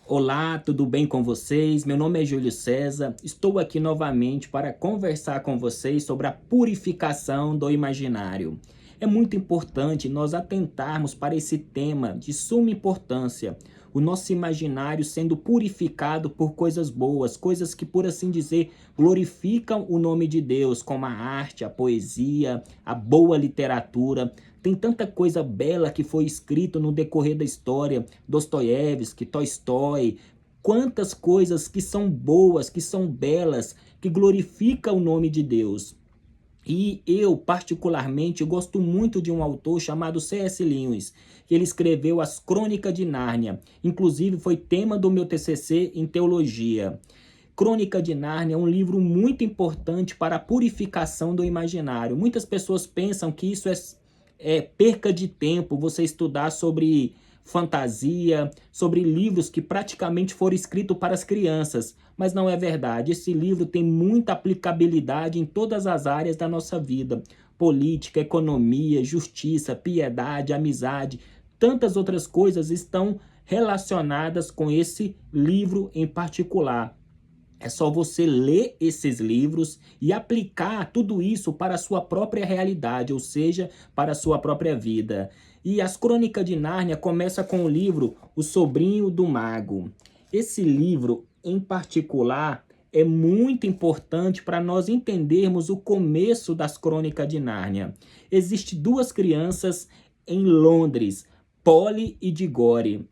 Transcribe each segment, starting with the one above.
Olá, tudo bem com vocês? Meu nome é Júlio César. Estou aqui novamente para conversar com vocês sobre a purificação do imaginário. É muito importante nós atentarmos para esse tema de suma importância. O nosso imaginário sendo purificado por coisas boas, coisas que, por assim dizer, glorificam o nome de Deus, como a arte, a poesia, a boa literatura. Tem tanta coisa bela que foi escrito no decorrer da história, Dostoiévski, Tolstói, quantas coisas que são boas, que são belas, que glorificam o nome de Deus. E eu, particularmente, gosto muito de um autor chamado C.S. Lewis, que ele escreveu As Crônicas de Nárnia. Inclusive, foi tema do meu TCC em Teologia. Crônica de Nárnia é um livro muito importante para a purificação do imaginário. Muitas pessoas pensam que isso é perca de tempo, você estudar sobre fantasia, sobre livros que praticamente foram escritos para as crianças. Mas não é verdade. Esse livro tem muita aplicabilidade em todas as áreas da nossa vida. Política, economia, justiça, piedade, amizade. Tantas outras coisas estão relacionadas com esse livro em particular. É só você ler esses livros e aplicar tudo isso para a sua própria realidade, ou seja, para a sua própria vida. E as Crônicas de Nárnia começa com o livro O Sobrinho do Mago. Esse livro, em particular, é muito importante para nós entendermos o começo das Crônicas de Nárnia. Existem duas crianças em Londres, Polly e Diggory.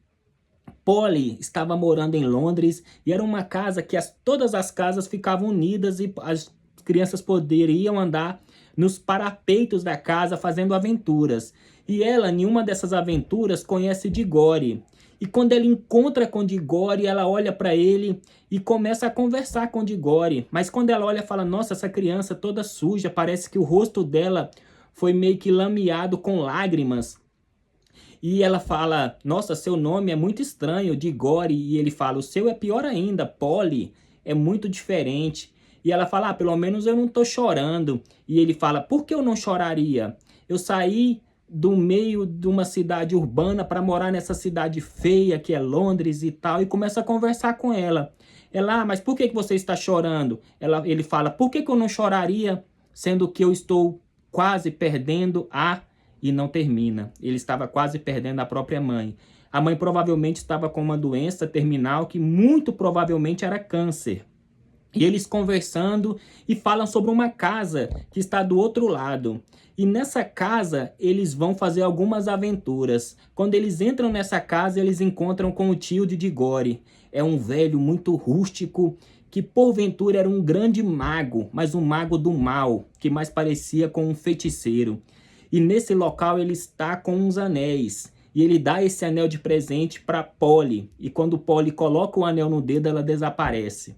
Polly estava morando em Londres e era uma casa que todas as casas ficavam unidas e as crianças poderiam andar nos parapeitos da casa fazendo aventuras. E ela, em uma dessas aventuras, conhece Diggory. E quando ela encontra com Diggory, ela olha para ele e começa a conversar com Diggory. Mas quando ela olha, fala: nossa, essa criança toda suja, parece que o rosto dela foi meio que lameado com lágrimas. E ela fala: nossa, seu nome é muito estranho, Diggory. E ele fala: o seu é pior ainda, Polly, é muito diferente. E ela fala: pelo menos eu não tô chorando. E ele fala: por que eu não choraria? Eu saí do meio de uma cidade urbana para morar nessa cidade feia que é Londres e tal. E começa a conversar com ela. Ela: mas por que você está chorando? Ele fala: por que eu não choraria, sendo que eu estou quase perdendo e não termina. Ele estava quase perdendo a própria mãe. A mãe provavelmente estava com uma doença terminal que muito provavelmente era câncer. E eles conversando e falam sobre uma casa que está do outro lado. E nessa casa eles vão fazer algumas aventuras. Quando eles entram nessa casa, eles encontram com o tio de Diggory. É um velho muito rústico que porventura era um grande mago, mas um mago do mal, que mais parecia com um feiticeiro. E nesse local ele está com uns anéis. E ele dá esse anel de presente para Polly. E quando Polly coloca o anel no dedo, ela desaparece.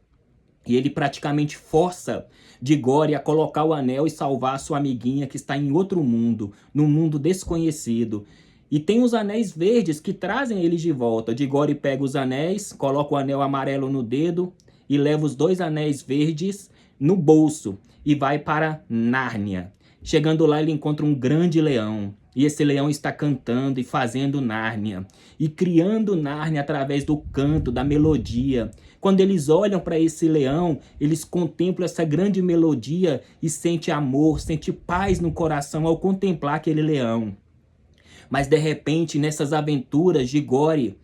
E ele praticamente força Diggory a colocar o anel e salvar a sua amiguinha que está em outro mundo, num mundo desconhecido. E tem os anéis verdes que trazem eles de volta. Diggory pega os anéis, coloca o anel amarelo no dedo e leva os dois anéis verdes no bolso e vai para Nárnia. Chegando lá, ele encontra um grande leão. E esse leão está cantando e fazendo Nárnia. E criando Nárnia através do canto, da melodia. Quando eles olham para esse leão, eles contemplam essa grande melodia e sentem amor, sentem paz no coração ao contemplar aquele leão. Mas de repente, nessas aventuras, Diggory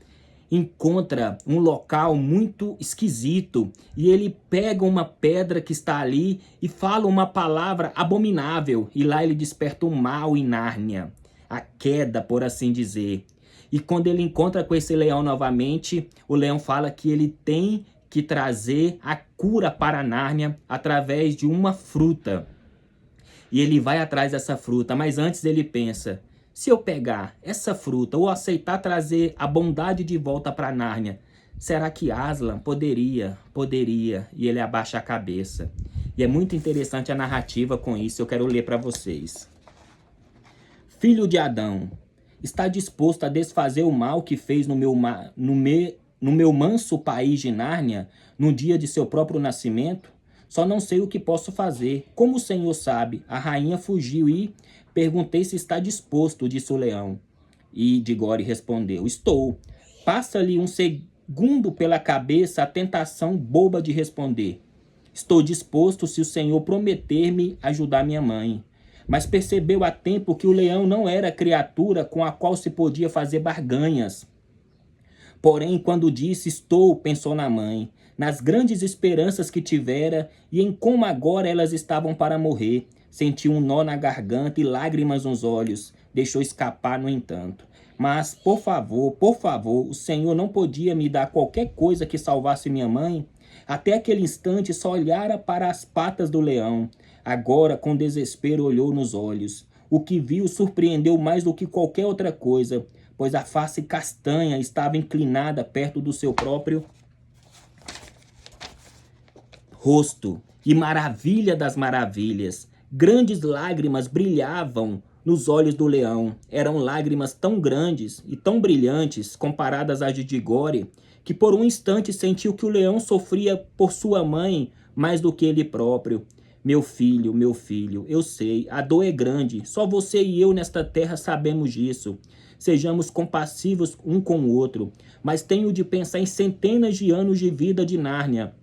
encontra um local muito esquisito e ele pega uma pedra que está ali e fala uma palavra abominável e lá ele desperta o mal em Nárnia, a queda, por assim dizer. E quando ele encontra com esse leão novamente, o leão fala que ele tem que trazer a cura para Nárnia através de uma fruta. E ele vai atrás dessa fruta, mas antes ele pensa: se eu pegar essa fruta ou aceitar trazer a bondade de volta para Nárnia, será que Aslan poderia? E ele abaixa a cabeça. E é muito interessante a narrativa com isso, eu quero ler para vocês. Filho de Adão, está disposto a desfazer o mal que fez no meu manso país de Nárnia, no dia de seu próprio nascimento? Só não sei o que posso fazer. Como o senhor sabe, a rainha fugiu e perguntei se está disposto, disse o leão. E Diggory respondeu: estou. Passa-lhe gundo pela cabeça a tentação boba de responder: estou disposto se o Senhor prometer-me ajudar minha mãe. Mas percebeu a tempo que o leão não era criatura com a qual se podia fazer barganhas. Porém, quando disse estou, pensou na mãe, nas grandes esperanças que tivera e em como agora elas estavam para morrer. Sentiu um nó na garganta e lágrimas nos olhos. Deixou escapar, no entanto: mas, por favor, o Senhor não podia me dar qualquer coisa que salvasse minha mãe? Até aquele instante só olhara para as patas do leão. Agora, com desespero, olhou nos olhos. O que viu surpreendeu mais do que qualquer outra coisa, pois a face castanha estava inclinada perto do seu próprio rosto. E maravilha das maravilhas! Grandes lágrimas brilhavam nos olhos do leão. Eram lágrimas tão grandes e tão brilhantes, comparadas às de Digore, que por um instante sentiu que o leão sofria por sua mãe mais do que ele próprio. Meu filho, eu sei, a dor é grande. Só você e eu nesta terra sabemos disso. Sejamos compassivos um com o outro. Mas tenho de pensar em centenas de anos de vida de Nárnia.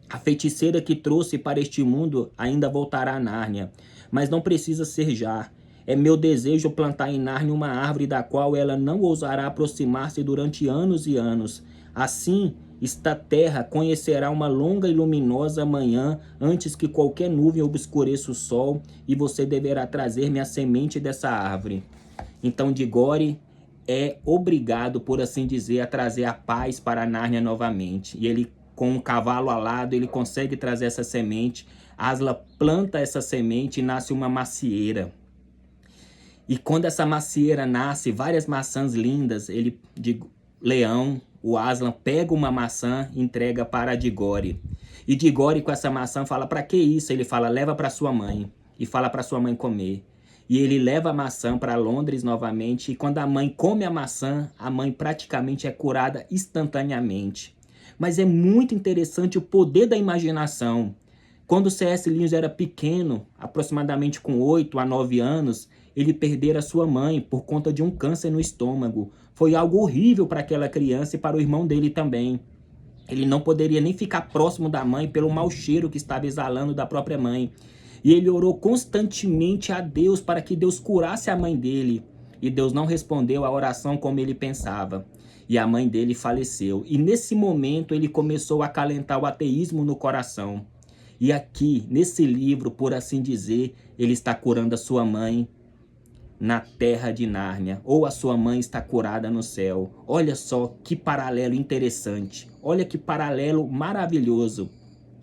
A feiticeira que trouxe para este mundo ainda voltará a Nárnia, mas não precisa ser já. É meu desejo plantar em Nárnia uma árvore da qual ela não ousará aproximar-se durante anos e anos. Assim, esta terra conhecerá uma longa e luminosa manhã antes que qualquer nuvem obscureça o sol, e você deverá trazer-me a semente dessa árvore. Então Digore é obrigado, por assim dizer, a trazer a paz para Nárnia novamente. E ele, com um cavalo alado, ele consegue trazer essa semente. Aslan planta essa semente e nasce uma macieira. E quando essa macieira nasce, várias maçãs lindas, Leão, o Aslan, pega uma maçã e entrega para Digore. E Digore, com essa maçã, fala: para que isso? Ele fala: leva para sua mãe. E fala para sua mãe comer. E ele leva a maçã para Londres novamente. E quando a mãe come a maçã, a mãe praticamente é curada instantaneamente. Mas é muito interessante o poder da imaginação. Quando C.S. Lewis era pequeno, aproximadamente com 8 a 9 anos, ele perdera sua mãe por conta de um câncer no estômago. Foi algo horrível para aquela criança e para o irmão dele também. Ele não poderia nem ficar próximo da mãe pelo mau cheiro que estava exalando da própria mãe. E ele orou constantemente a Deus para que Deus curasse a mãe dele. E Deus não respondeu a oração como ele pensava. E a mãe dele faleceu. E nesse momento ele começou a acalentar o ateísmo no coração. E aqui, nesse livro, por assim dizer, ele está curando a sua mãe na terra de Nárnia, ou a sua mãe está curada no céu. Olha só que paralelo interessante, olha que paralelo maravilhoso.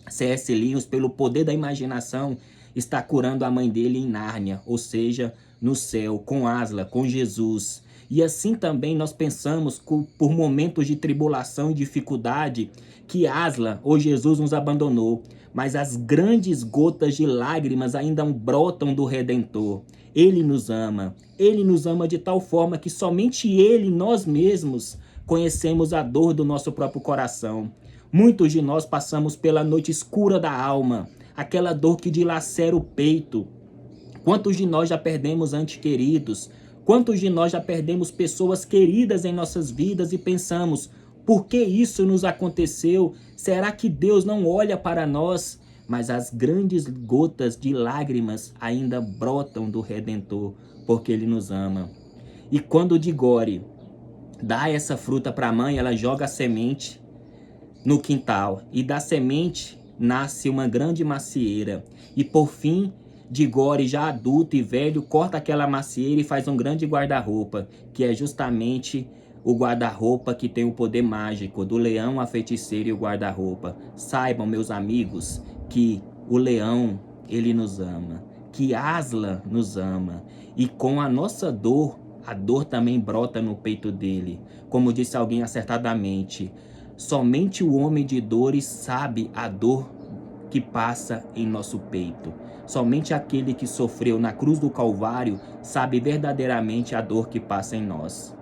C.S. Lewis, pelo poder da imaginação, está curando a mãe dele em Nárnia, ou seja, no céu, com Aslan, com Jesus. E assim também nós pensamos, por momentos de tribulação e dificuldade, que Aslan ou Jesus nos abandonou, mas as grandes gotas de lágrimas ainda brotam do Redentor. Ele nos ama de tal forma que somente Ele, nós mesmos, conhecemos a dor do nosso próprio coração. Muitos de nós passamos pela noite escura da alma, aquela dor que dilacera o peito. Quantos de nós já perdemos entes queridos? Quantos de nós já perdemos pessoas queridas em nossas vidas e pensamos: por que isso nos aconteceu? Será que Deus não olha para nós? Mas as grandes gotas de lágrimas ainda brotam do Redentor, porque Ele nos ama. E quando Digore dá essa fruta para a mãe, ela joga a semente no quintal. E da semente nasce uma grande macieira. E por fim, Digore, já adulto e velho, corta aquela macieira e faz um grande guarda-roupa, que é justamente o guarda-roupa que tem o poder mágico do leão, a feiticeira e o guarda-roupa. Saibam, meus amigos, que o leão, ele nos ama, que Aslan nos ama, e com a nossa dor, a dor também brota no peito dele. Como disse alguém acertadamente, somente o homem de dores sabe a dor que passa em nosso peito. Somente aquele que sofreu na cruz do Calvário sabe verdadeiramente a dor que passa em nós.